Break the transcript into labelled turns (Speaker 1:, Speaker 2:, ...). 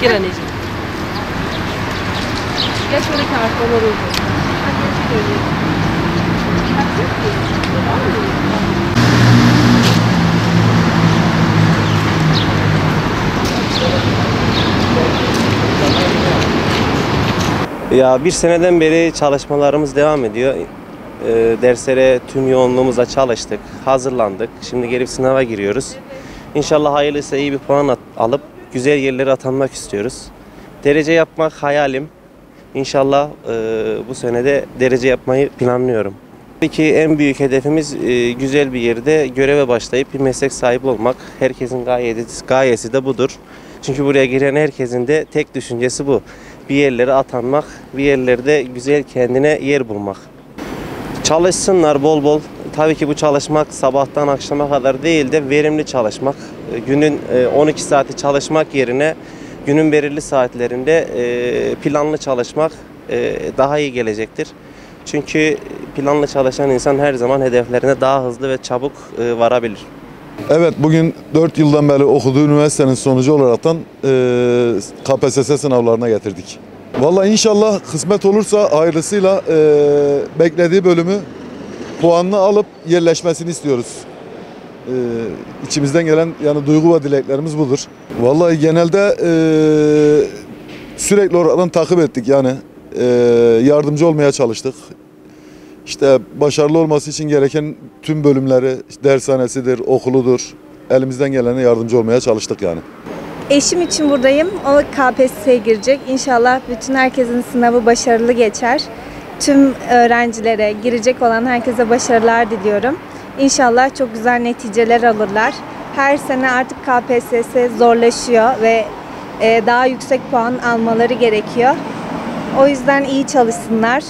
Speaker 1: Gel anneciğim. Gel şuradaki arkalar oldu.
Speaker 2: Ya bir seneden beri çalışmalarımız devam ediyor. Derslere tüm yoğunluğumuzla çalıştık, hazırlandık. Şimdi gelip sınava giriyoruz. İnşallah hayırlısı iyi bir puan alıp güzel yerlere atanmak istiyoruz. Derece yapmak hayalim. İnşallah bu sene de derece yapmayı planlıyorum. Tabii ki en büyük hedefimiz güzel bir yerde göreve başlayıp bir meslek sahibi olmak. Herkesin gayesi de budur. Çünkü buraya giren herkesin de tek düşüncesi bu. Bir yerlere atanmak, bir yerlerde güzel kendine yer bulmak. Çalışsınlar bol bol. Tabii ki bu çalışmak sabahtan akşama kadar değil de verimli çalışmak. Günün 12 saati çalışmak yerine günün belirli saatlerinde planlı çalışmak daha iyi gelecektir. Çünkü planlı çalışan insan her zaman hedeflerine daha hızlı ve çabuk varabilir.
Speaker 3: Evet, bugün 4 yıldan beri okuduğu üniversitenin sonucu olaraktan KPSS sınavlarına getirdik. Vallahi inşallah kısmet olursa hayırlısıyla beklediği bölümü puanını alıp yerleşmesini istiyoruz. İçimizden gelen yani duygu ve dileklerimiz budur. Vallahi genelde sürekli oradan takip ettik yani yardımcı olmaya çalıştık. İşte başarılı olması için gereken tüm bölümleri, dershanesidir, okuludur, elimizden gelene yardımcı olmaya çalıştık yani.
Speaker 4: Eşim için buradayım. O KPSS'ye girecek. İnşallah bütün herkesin sınavı başarılı geçer. Tüm öğrencilere, girecek olan herkese başarılar diliyorum. İnşallah çok güzel neticeler alırlar. Her sene artık KPSS zorlaşıyor ve daha yüksek puan almaları gerekiyor. O yüzden iyi çalışsınlar.